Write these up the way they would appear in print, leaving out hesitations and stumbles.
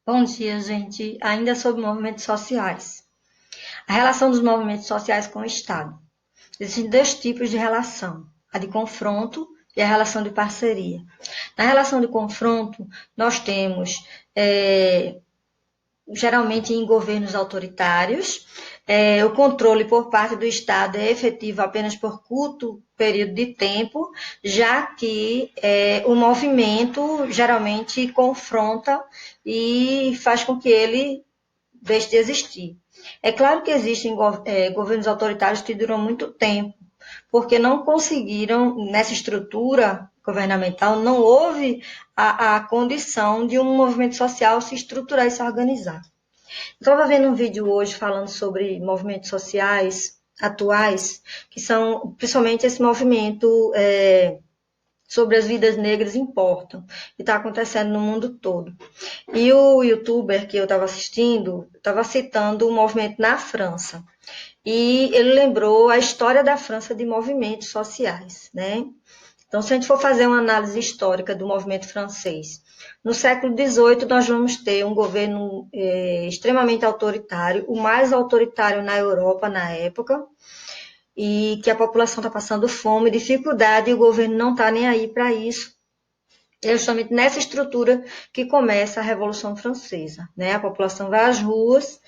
Bom dia, gente. Ainda sobre movimentos sociais. A relação dos movimentos sociais com o Estado. Existem dois tipos de relação: a de confronto e a relação de parceria. Na relação de confronto, nós temos, geralmente em governos autoritários, o controle por parte do Estado é efetivo apenas por curto período de tempo, já que o movimento geralmente confronta e faz com que ele deixe de existir. É claro que existem governos autoritários que duram muito tempo, porque não conseguiram, nessa estrutura governamental, não houve a condição de um movimento social se estruturar e se organizar. Estava vendo um vídeo hoje falando sobre movimentos sociais atuais, que são principalmente esse movimento sobre as vidas negras importam, que está acontecendo no mundo todo. E o youtuber que eu estava assistindo estava citando o movimento na França. E ele lembrou a história da França de movimentos sociais, né? Então, se a gente for fazer uma análise histórica do movimento francês, no século XVIII nós vamos ter um governo extremamente autoritário, o mais autoritário na Europa na época, e que a população está passando fome, dificuldade, e o governo não está nem aí para isso. É justamente nessa estrutura que começa a Revolução Francesa, né? A população vai às ruas,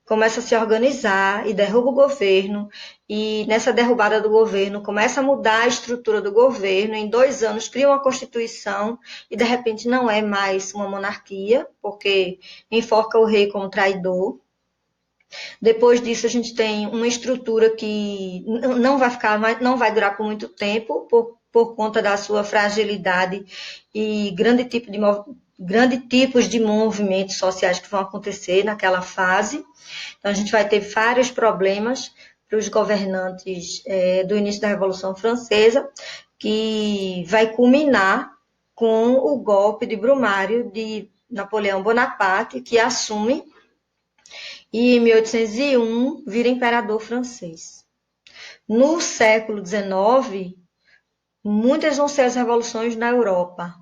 começa a se organizar e derruba o governo, e nessa derrubada do governo começa a mudar a estrutura do governo, em 2 anos cria uma constituição e de repente não é mais uma monarquia, porque enforca o rei como traidor. Depois disso a gente tem uma estrutura que não vai ficar, não vai durar por muito tempo, por conta da sua fragilidade e grande tipos de movimentos sociais que vão acontecer naquela fase. Então, a gente vai ter vários problemas para os governantes do início da Revolução Francesa, que vai culminar com o golpe de Brumário de Napoleão Bonaparte, que assume e, em 1801, vira imperador francês. No século XIX, muitas vão ser as revoluções na Europa.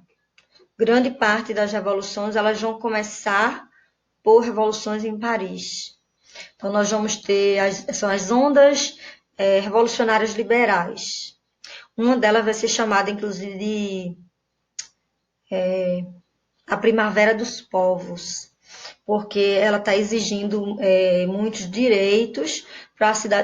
Grande parte das revoluções elas vão começar por revoluções em Paris. Então, nós vamos ter são as ondas revolucionárias liberais. Uma delas vai ser chamada, inclusive, de a Primavera dos Povos, porque ela está exigindo muitos direitos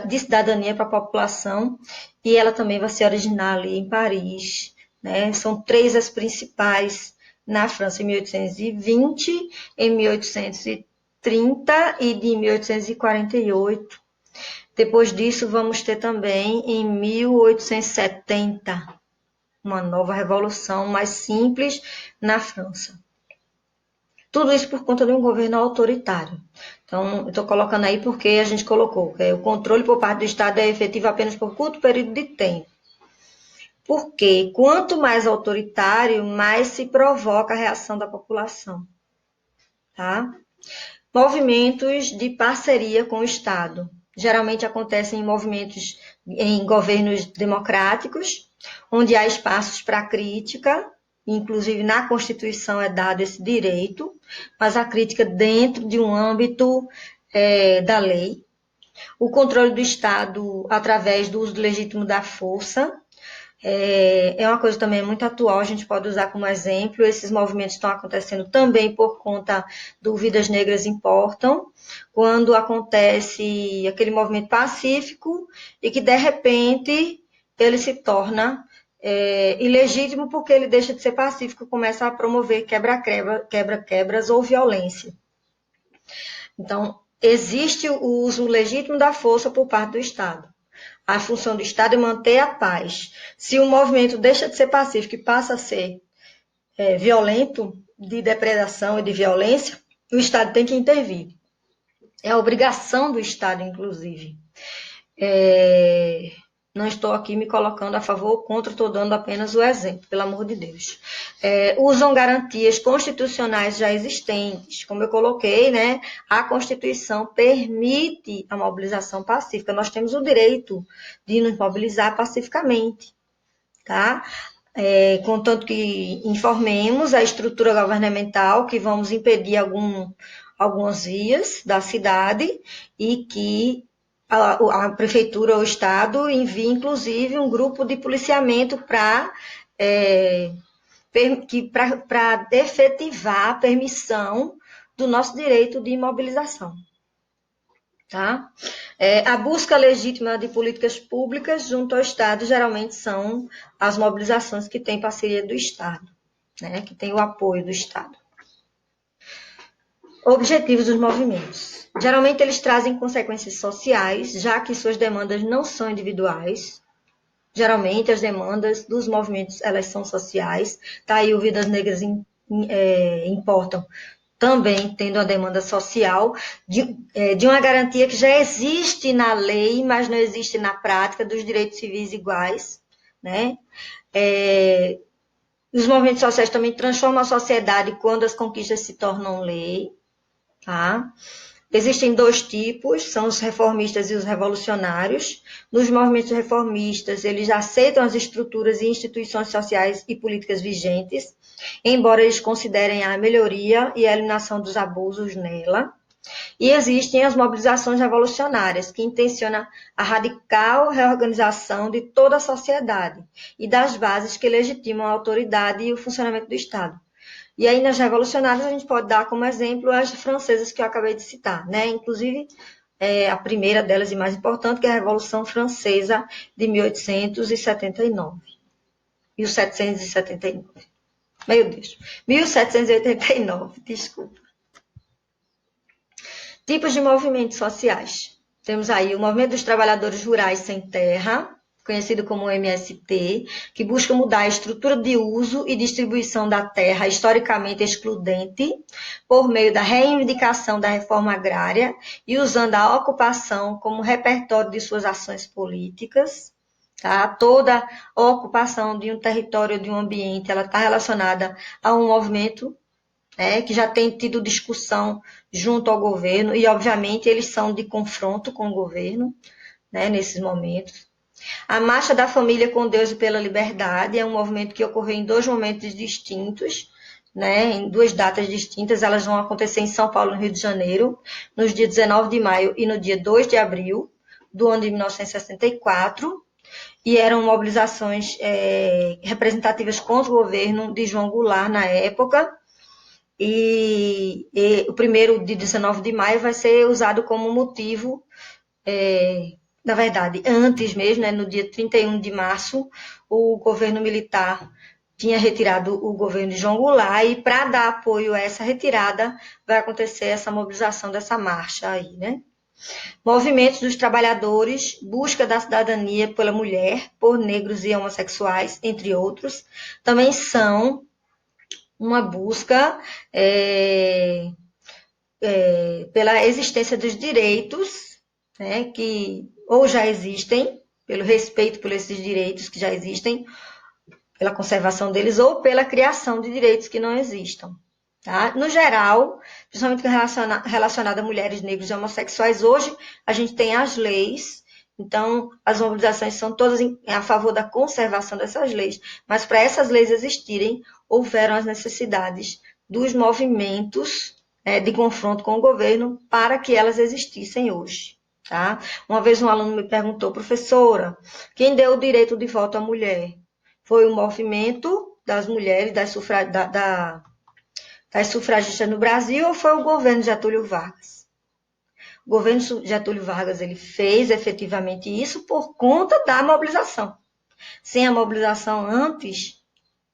de cidadania para a população, e ela também vai se originar ali em Paris. Né? São três as principais na França, em 1820, em 1830 e de 1848. Depois disso, vamos ter também em 1870 uma nova revolução mais simples na França. Tudo isso por conta de um governo autoritário. Então, eu estou colocando aí porque a gente colocou que o controle por parte do Estado é efetivo apenas por curto período de tempo. Porque quanto mais autoritário, mais se provoca a reação da população. Tá? Movimentos de parceria com o Estado. Geralmente acontecem em governos democráticos, onde há espaços para crítica, inclusive na Constituição é dado esse direito, mas a crítica dentro de um âmbito da lei. O controle do Estado através do uso legítimo da força, é uma coisa também muito atual, a gente pode usar como exemplo. Esses movimentos estão acontecendo também por conta do Vidas Negras Importam, quando acontece aquele movimento pacífico e que, de repente, ele se torna ilegítimo porque ele deixa de ser pacífico e começa a promover quebra-quebras ou violência. Então, existe o uso legítimo da força por parte do Estado. A função do Estado é manter a paz. Se o movimento deixa de ser pacífico e passa a ser violento, de depredação e de violência, o Estado tem que intervir. É a obrigação do Estado, inclusive. Não estou aqui me colocando a favor ou contra, estou dando apenas o exemplo, pelo amor de Deus. Usam garantias constitucionais já existentes, como eu coloquei, né? A Constituição permite a mobilização pacífica, nós temos o direito de nos mobilizar pacificamente, tá? contanto que informemos a estrutura governamental que vamos impedir algumas vias da cidade e que a prefeitura ou o estado envie, inclusive, um grupo de policiamento para efetivar a permissão do nosso direito de imobilização. Tá? A busca legítima de políticas públicas junto ao Estado geralmente são as mobilizações que têm parceria do Estado, né? Que tem o apoio do Estado. Objetivos dos movimentos. Geralmente eles trazem consequências sociais, já que suas demandas não são individuais. Geralmente as demandas dos movimentos elas são sociais. Tá aí o Vidas Negras importam também tendo a demanda social de uma garantia que já existe na lei, mas não existe na prática, dos direitos civis iguais, né? Os movimentos sociais também transformam a sociedade quando as conquistas se tornam lei, tá? Existem dois tipos, são os reformistas e os revolucionários. Nos movimentos reformistas, eles aceitam as estruturas e instituições sociais e políticas vigentes, embora eles considerem a melhoria e a eliminação dos abusos nela. E existem as mobilizações revolucionárias, que intencionam a radical reorganização de toda a sociedade e das bases que legitimam a autoridade e o funcionamento do Estado. E aí, nas revolucionárias, a gente pode dar como exemplo as francesas que eu acabei de citar, né? Inclusive, a primeira delas e mais importante, que é a Revolução Francesa de 1879. 1779. Meu Deus. 1789, desculpa. Tipos de movimentos sociais. Temos aí o Movimento dos Trabalhadores Rurais Sem Terra, conhecido como MST, que busca mudar a estrutura de uso e distribuição da terra historicamente excludente por meio da reivindicação da reforma agrária e usando a ocupação como repertório de suas ações políticas. Tá? Toda a ocupação de um território, de um ambiente, ela está relacionada a um movimento que já tem tido discussão junto ao governo e, obviamente, eles são de confronto com o governo, né, nesses momentos. A Marcha da Família com Deus e pela Liberdade é um movimento que ocorreu em dois momentos distintos, né, em duas datas distintas. Elas vão acontecer em São Paulo, no Rio de Janeiro, nos dias 19 de maio e no dia 2 de abril do ano de 1964, e eram mobilizações representativas contra o governo de João Goulart na época. E o primeiro de 19 de maio vai ser usado como motivo, na verdade, antes mesmo, né, no dia 31 de março, o governo militar tinha retirado o governo de João Goulart, e para dar apoio a essa retirada, vai acontecer essa mobilização dessa marcha aí, né? Movimentos dos trabalhadores, busca da cidadania pela mulher, por negros e homossexuais, entre outros, também são uma busca pela existência dos direitos, né, que ou já existem, pelo respeito por esses direitos que já existem, pela conservação deles, ou pela criação de direitos que não existam. Tá? No geral, principalmente relacionado a mulheres, negros e homossexuais, hoje a gente tem as leis, então as mobilizações são todas a favor da conservação dessas leis, mas para essas leis existirem, houveram as necessidades dos movimentos de confronto com o governo para que elas existissem hoje. Tá? Uma vez um aluno me perguntou, professora, quem deu o direito de voto à mulher? Foi o movimento das mulheres, das sufragistas no Brasil, ou foi o governo de Getúlio Vargas? O governo de Getúlio Vargas ele fez efetivamente isso por conta da mobilização. Sem a mobilização antes,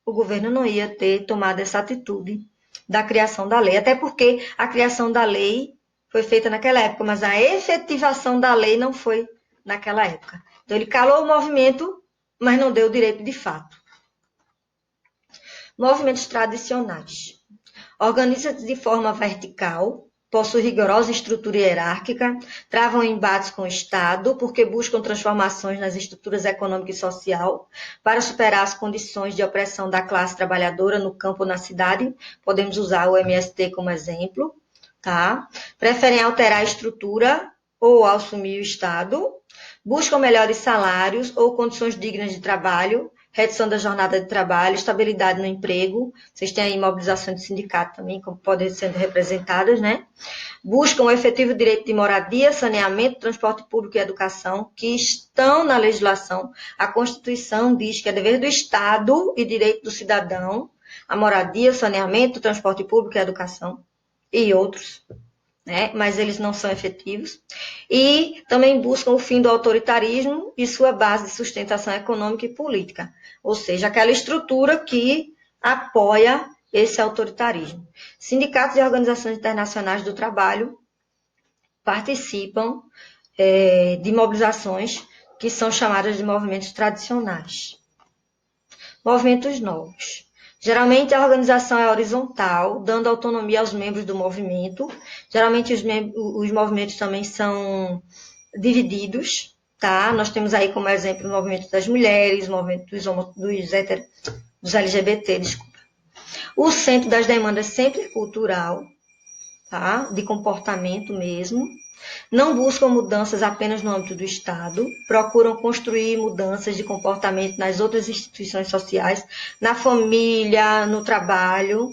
o governo não ia ter tomado essa atitude da criação da lei, até porque a criação da lei foi feita naquela época, mas a efetivação da lei não foi naquela época. Então, ele calou o movimento, mas não deu o direito de fato. Movimentos tradicionais. Organiza-se de forma vertical, possui rigorosa estrutura hierárquica, travam embates com o Estado, porque buscam transformações nas estruturas econômica e social para superar as condições de opressão da classe trabalhadora no campo ou na cidade. Podemos usar o MST como exemplo. Tá? Preferem alterar a estrutura ou assumir o Estado, buscam melhores salários ou condições dignas de trabalho, redução da jornada de trabalho, estabilidade no emprego. Vocês têm aí mobilizações de sindicato também, como podem ser representadas, né? Buscam o efetivo direito de moradia, saneamento, transporte público e educação, que estão na legislação. A Constituição diz que é dever do Estado e direito do cidadão a moradia, saneamento, transporte público e educação, e outros, né? Mas eles não são efetivos. E também buscam o fim do autoritarismo e sua base de sustentação econômica e política, ou seja, aquela estrutura que apoia esse autoritarismo. Sindicatos e organizações internacionais do trabalho participam de mobilizações que são chamadas de movimentos tradicionais. Movimentos novos. Geralmente a organização é horizontal, dando autonomia aos membros do movimento. Geralmente os movimentos também são divididos, tá? Nós temos aí como exemplo o movimento das mulheres, o movimento dos LGBT, desculpa. O centro das demandas sempre é cultural, tá? De comportamento mesmo. Não buscam mudanças apenas no âmbito do Estado, procuram construir mudanças de comportamento nas outras instituições sociais, na família, no trabalho,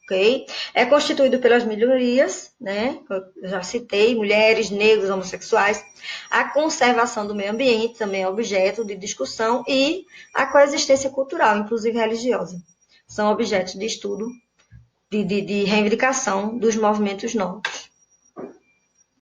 ok? É constituído pelas minorias, né? Eu já citei, mulheres, negros, homossexuais. A conservação do meio ambiente também é objeto de discussão e a coexistência cultural, inclusive religiosa, são objetos de estudo, de reivindicação dos movimentos novos.